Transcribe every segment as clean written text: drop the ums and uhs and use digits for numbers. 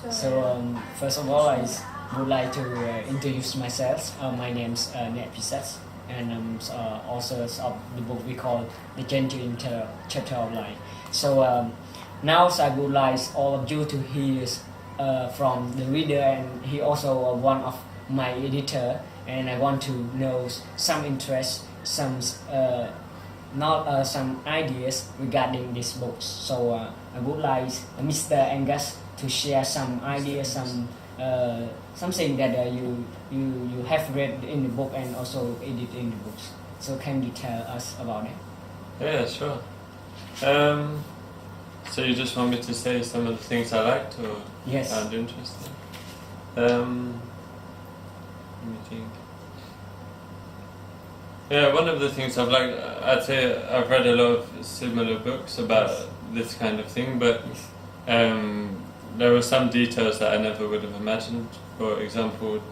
First of all, I would like to introduce myself. My name's Nat Pisat, and I'm author of the book we call The Gentle Chapter of Life. Now I would like all of you to hear from the reader, and he also one of my editor, and I want to know some interest, some not some ideas regarding this book. I would like Mr. Angus to share some ideas, something that you have read in the book and also edit in the books. So can you tell us about it? Yeah, sure. So you just want me to say some of the things I liked or Yes. found interesting? Let me think. Yeah, one of the things I've liked, I'd say I've read a lot of similar books about this kind of thing, but there were some details that I never would have imagined. For example,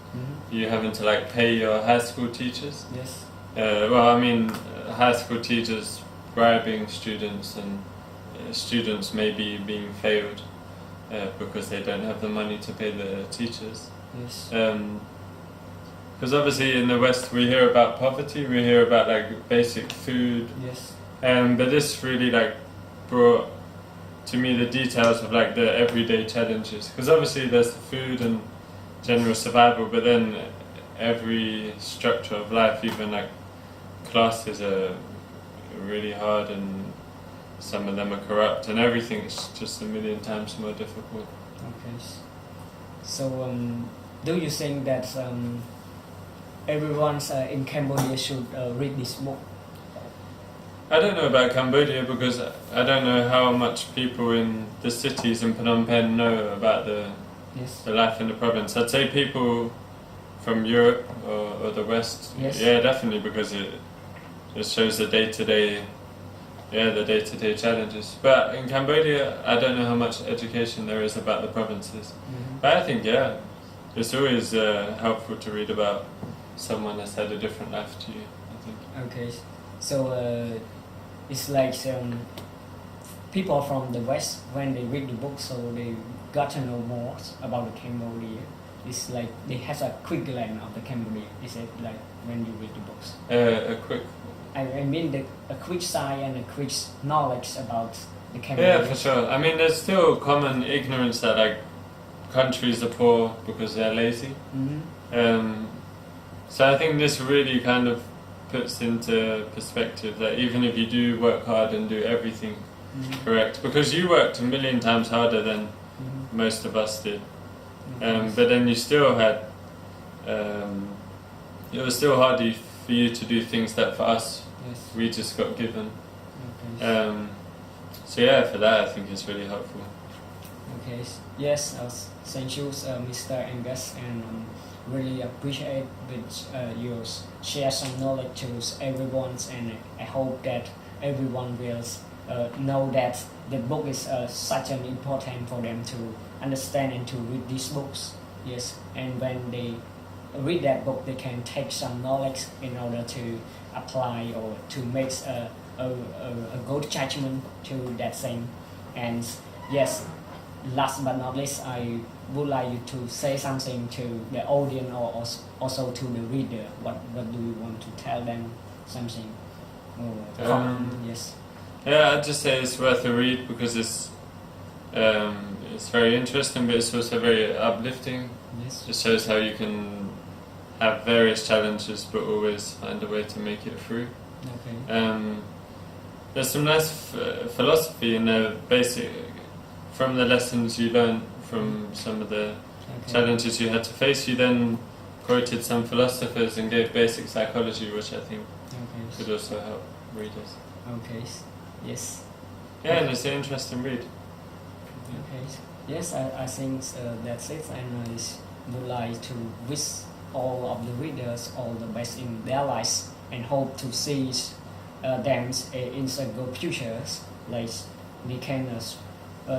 you having to pay your high school teachers. Yes. High school teachers bribing students, and students maybe being failed because they don't have the money to pay the teachers. Yes. Because obviously in the West we hear about poverty, we hear about basic food. Yes. But this really brought to me the details of the everyday challenges. Because obviously there's the food and general survival, but then every structure of life, even classes are really hard, and some of them are corrupt, and everything is just a million times more difficult. Okay. So do you think that everyone in Cambodia should read this book? I don't know about Cambodia because I don't know how much people in the cities in Phnom Penh know about the life in the province. I'd say people from Europe or the West, yeah, definitely, because it shows the day-to-day challenges. But in Cambodia, I don't know how much education there is about the provinces. But I think, it's always helpful to read about someone that's had a different life to you, I think. Okay, so it's people from the West, when they read the book, so they got to know more about the Cambodia. It's they have a quick glance of the Cambodia. Is it when you read the books? A quick... I mean a quick sight and a quick knowledge about the Cambodia. Yeah, for sure. I mean, there's still common ignorance that countries are poor because they're lazy. So I think this really kind of puts into perspective that even if you do work hard and do everything correct, because you worked a million times harder than most of us did, but then you still had, it was still hard for you to do things that for us, we just got given. So yeah, for that I think it's really helpful. Okay, yes, thank you, Mr. Angus, and really appreciate that you share some knowledge to everyone, and I hope that everyone will know that the book is such an important for them to understand and to read these books. Yes, and when they read that book, they can take some knowledge in order to apply or to make a good judgment to that thing. And yes, last but not least, I would like you to say something to the audience or also to the reader. What do you want to tell them? Something? Yes. Yeah, I'd just say it's worth a read because it's very interesting, but it's also very uplifting. Yes. It shows how you can have various challenges but always find a way to make it through. Okay. There's some nice philosophy in there, basic from the lessons you learned from some of the challenges you had to face. You then quoted some philosophers and gave basic psychology, which I think could also help readers. Okay. Yes. Yeah, and it's an interesting read. Okay. Yes, I think that's it, and I would like to wish all of the readers all the best in their lives, and hope to see them in a good future. They can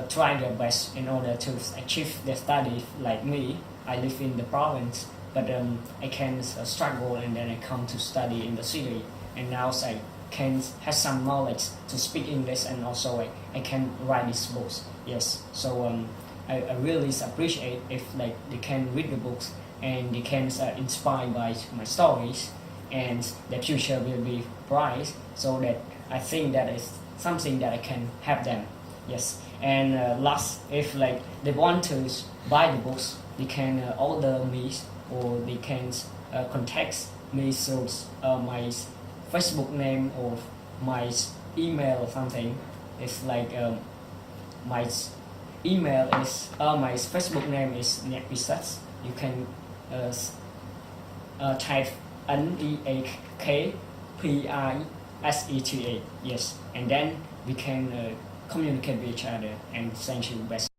try their best in order to achieve their study. Like me, I live in the province, but I can struggle, and then I come to study in the city, and now I can have some knowledge to speak English, and also I can write these books. Yes, so I really appreciate if like they can read the books and they can inspired by my stories, and the future will be bright. So that I think that is something that I can help them. Yes, and last, if like they want to buy the books, they can order me, or they can contact me through my Facebook name or my email or something. It's like my email is my Facebook name is Neakpisats. You can type NEAKPISETA. Yes, and then we can communicate with each other. And thank you best.